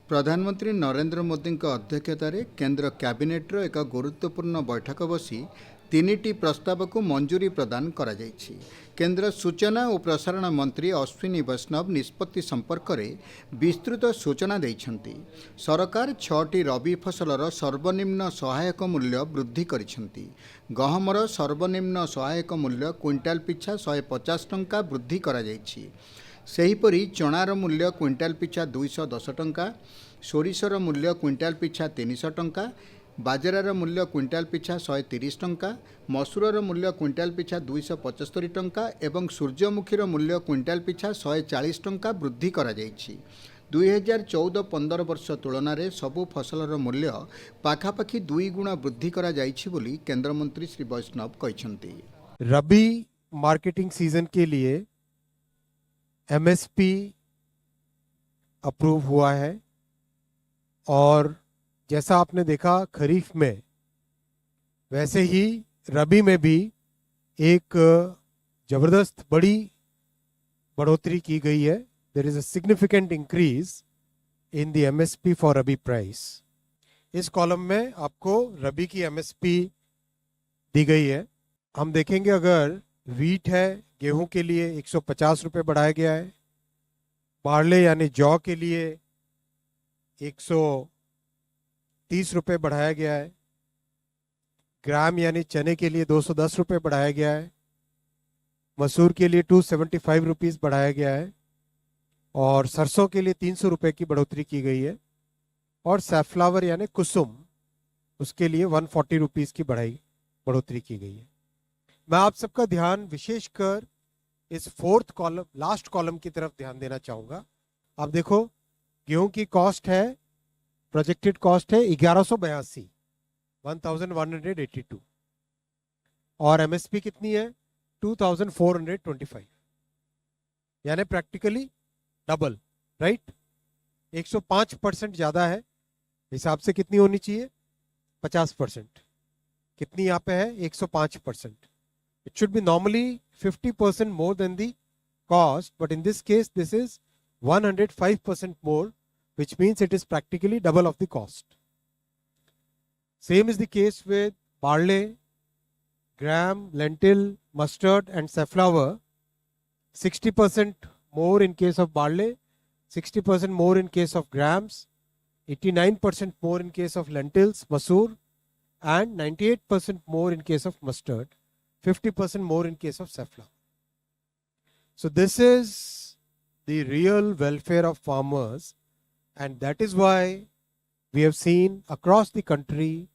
प्रधानमंत्री नरेंद्र मोदी अध्यक्षतार केंद्र कैबिनेट्र एक गुरुत्वपूर्ण बैठक बसी तीनिटी प्रस्ताव को मंजूरी प्रदान करा जायछि। केंद्र सूचना और प्रसारण मंत्री अश्विनी वैष्णव निष्पत्ति संपर्क में विस्तृत सूचना देइछन्ति। सरकार 6टी रबी फसलर सर्वनिम्न सहायक मूल्य वृद्धि करिछन्ति। गहमर सर्वनिम्न सहायक मूल्य क्विंटाल पिछा 150 टंका वृद्धि करा जायछि। सेहीपरि चणार मूल्य क्विंटाल पिछा 210 टंका, सोरिषर मूल्य क्विंटाल पिछा 300 टंका, बाजरार मूल्य क्विंटाल पिछा 130 टंका, मसूरर मूल्य क्विंटाल पिछा 275 टंका एवं सूर्यमुखीर मूल्य क्विंटाल पिछा 140 टंका वृद्धि करा जायछि। 2014-15 वर्ष तुलन में सबु फसलर मूल्य पाखापाखि 2 गुणा वृद्धि करा जायछि बोली केंद्रमंत्री श्री वैष्णव कहिछन्ति। रबी मार्केटिंग सीजन के लिए एमएसपी अप्रूव हुआ है और जैसा आपने देखा खरीफ में, वैसे ही रबी में भी एक जबरदस्त बड़ी बढ़ोतरी की गई है। There is a significant increase in the MSP for rabi price. इस कॉलम में आपको रबी की एमएसपी दी गई है। हम देखेंगे अगर वीट है, गेहूं के लिए 150 रुपये बढ़ाया गया है, बार्ले यानी जौ के लिए 130 रुपये बढ़ाया गया है, ग्राम यानी चने के लिए 210 रुपये बढ़ाया गया है, मसूर के लिए 275 रुपीज़ बढ़ाया गया है और सरसों के लिए 300 रुपये की बढ़ोतरी की गई है और सैफ्लावर यानी कुसुम उसके लिए 140 रुपीज़ की बढ़ोतरी की गई है। मैं आप सबका ध्यान विशेषकर इस फोर्थ कॉलम, लास्ट कॉलम की तरफ ध्यान देना चाहूँगा। आप देखो गेहूं की कॉस्ट है, प्रोजेक्टेड कॉस्ट है 1182, 1182 और एमएसपी कितनी है 2425, यानी प्रैक्टिकली डबल, राइट। 105% ज़्यादा है। हिसाब से कितनी होनी चाहिए 50%, कितनी यहाँ पे है 105%। It should be normally 50% more than the cost, but in this case, this is 105% more, which means it is practically double of the cost. Same is the case with barley, gram, lentil, mustard, and safflower. 60% more in case of barley, 60% more in case of grams, 89% more in case of lentils, masoor, and 98% more in case of mustard. 50% more in case of safflower. So this is the real welfare of farmers, and that is why we have seen across the country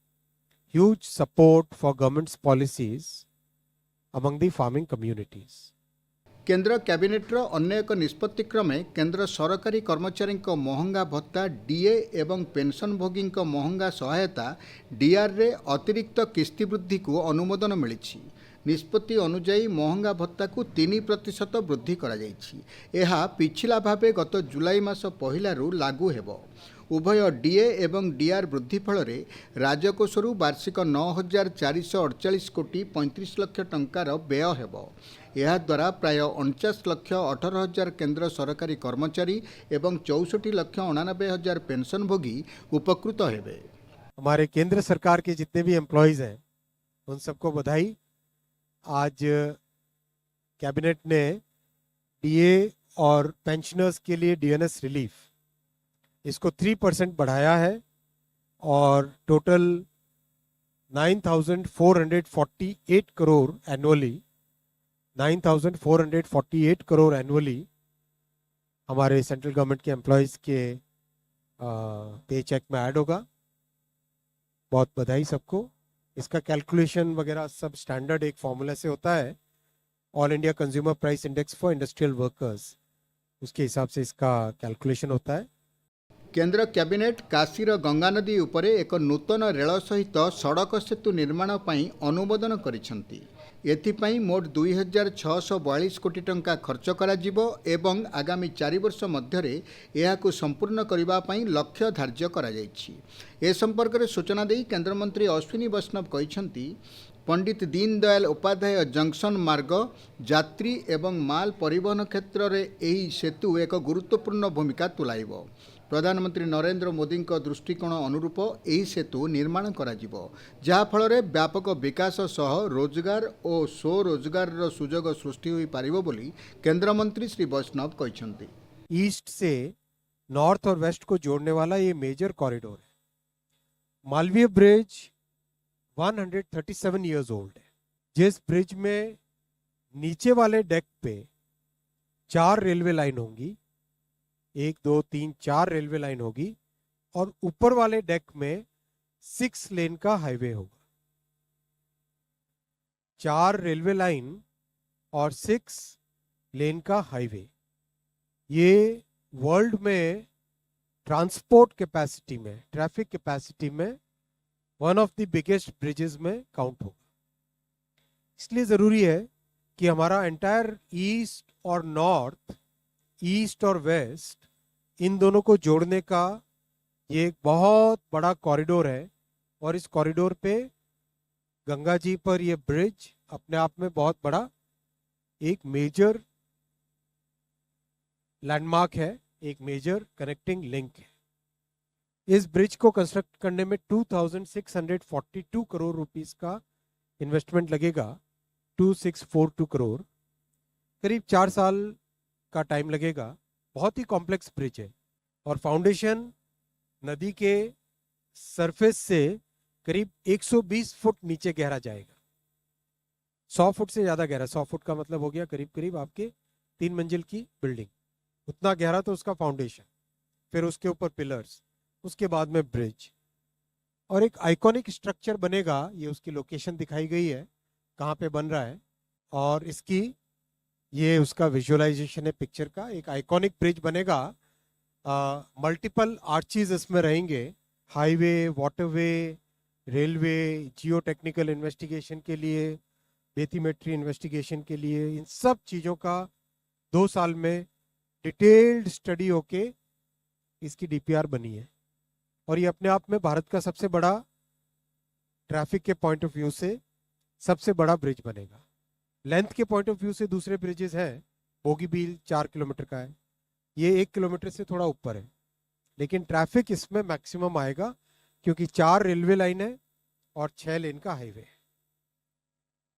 huge support for government's policies among the farming communities. केंद्र कैबिनेट्र अन्य एक निष्पत्ति क्रमे केंद्र सरकारी कर्मचारी महंगा भत्ता डीए एवं पेंशनभोगी महंगा सहायता डीआर रे अतिरिक्त किस्ती वृद्धि को अनुमोदन मिली। निष्पत्ति अनुजाई महंगा भत्ता को 3% वृद्धि करा जायछि। एहा पिछला भावे गत जुलाई मास पहिलारू लागू हेबो। उभय डीए एवं डीआर वृद्धि फल राजकोषरू वार्षिक 9,448 कोटी 35 लक्ष टंकार व्यय हेबो। यह द्वारा प्राय 49 लक्ष 18 हजार केंद्र सरकारी कर्मचारी एवं 64 लक्ष 89 हजार पेंशनभोगी उपकृत हेबे। हमारे केंद्र सरकार के जितने भी एम्प्लॉयज हैं उन सबको बधाई। आज कैबिनेट ने डीए और पेंशनर्स के लिए डीएनएस रिलीफ इसको 3% बढ़ाया है और total 9,448 crore annually 9,448 crore annually हमारे सेंट्रल गवर्नमेंट के एम्प्लॉयज़ के पे चेक में ऐड होगा। बहुत बधाई सबको। इसका कैलकुलेशन वगैरह सब स्टैंडर्ड एक फॉर्मूला से होता है, all India consumer price index for industrial workers, उसके हिसाब से इसका कैलकुलेशन होता है। केंद्र कैबिनेट काशीर गंगा नदी उपरे एक नूतन रेल सहित सड़क सेतु निर्माण पई अनुमोदन करिसेंति। एथिपाई मोट 2,642 कोटी टंका खर्च करा जिवो एवं आगामी 4 वर्ष मध्यरे एहाकु संपूर्ण करिबा पई लक्ष्य धार्य करा जायछि। ए संपर्क में सूचना देई केंद्र मंत्री अश्विनी वैष्णव कहिसेंति पंडित दीनदयाल उपाध्याय जंक्शन मार्ग यात्री एवं माल परिवहन क्षेत्र में यही सेतु एक गुरुत्वपूर्ण भूमिका तुलाइब। प्रधानमंत्री नरेंद्र मोदी दृष्टिकोण अनुरूप यही सेतु निर्माण कराजिबो जहा फଳରେ व्यापक विकास सह रोजगार और स्वरोजगार सुजोग सृष्टि होई पारिबो बोली केंद्र मंत्री श्री वैष्णव कहछन्ति। ईस्ट से नॉर्थ और वेस्ट को जोड़ने वाला ये मेजर कॉरिडोर है। मालवीय ब्रिज 137 इयर्स ओल्ड है। जिस ब्रिज में नीचे वाले डेक पे 4 रेलवे लाइन होंगी, 1 2 3 4 रेलवे लाइन होगी, और ऊपर वाले डेक में 6 लेन का हाईवे होगा। 4 रेलवे लाइन और 6 लेन का हाईवे, ये वर्ल्ड में ट्रांसपोर्ट कैपेसिटी में, ट्रैफिक कैपेसिटी में one of the biggest bridges में काउंट होगा। इसलिए जरूरी है कि हमारा एंटायर ईस्ट और नॉर्थ, ईस्ट और वेस्ट, इन दोनों को जोड़ने का ये एक बहुत बड़ा कॉरिडोर है। और इस कॉरिडोर पे गंगा जी पर ये ब्रिज अपने आप में बहुत बड़ा एक मेजर लैंडमार्क है, एक मेजर कनेक्टिंग लिंक है। इस ब्रिज को कंस्ट्रक्ट करने में 2642 करोड़ रुपीस का इन्वेस्टमेंट लगेगा। 2642 करोड़, करीब 4 साल का टाइम लगेगा। बहुत ही कॉम्प्लेक्स ब्रिज है और फाउंडेशन नदी के सरफेस से करीब 120 फुट नीचे गहरा जाएगा। 100 फुट से ज्यादा गहरा। 100 फुट का मतलब हो गया करीब करीब आपके 3 मंजिल की बिल्डिंग, उतना गहरा तो उसका फाउंडेशन, फिर उसके ऊपर पिलर्स, उसके बाद में ब्रिज, और एक आइकॉनिक स्ट्रक्चर बनेगा। ये उसकी लोकेशन दिखाई गई है कहाँ पे बन रहा है, और इसकी ये उसका विजुअलाइजेशन है पिक्चर का। एक आइकॉनिक ब्रिज बनेगा, मल्टीपल आर्चीज इसमें रहेंगे, हाईवे, वाटरवे, रेलवे, जियो टेक्निकल इन्वेस्टिगेशन के लिए, बेथीमेट्री इन्वेस्टिगेशन के लिए, इन सब चीज़ों का 2 साल में डिटेल्ड स्टडी होके इसकी डीपीआर बनी है। और ये अपने आप में भारत का सबसे बड़ा, ट्रैफिक के पॉइंट ऑफ व्यू से सबसे बड़ा ब्रिज बनेगा। लेंथ के पॉइंट ऑफ व्यू से दूसरे ब्रिजेस हैं, बोगीबील 4 किलोमीटर का है, ये 1 किलोमीटर से थोड़ा ऊपर है, लेकिन ट्रैफिक इसमें मैक्सिमम आएगा क्योंकि 4 रेलवे लाइन है और 6 लेन का हाईवे है।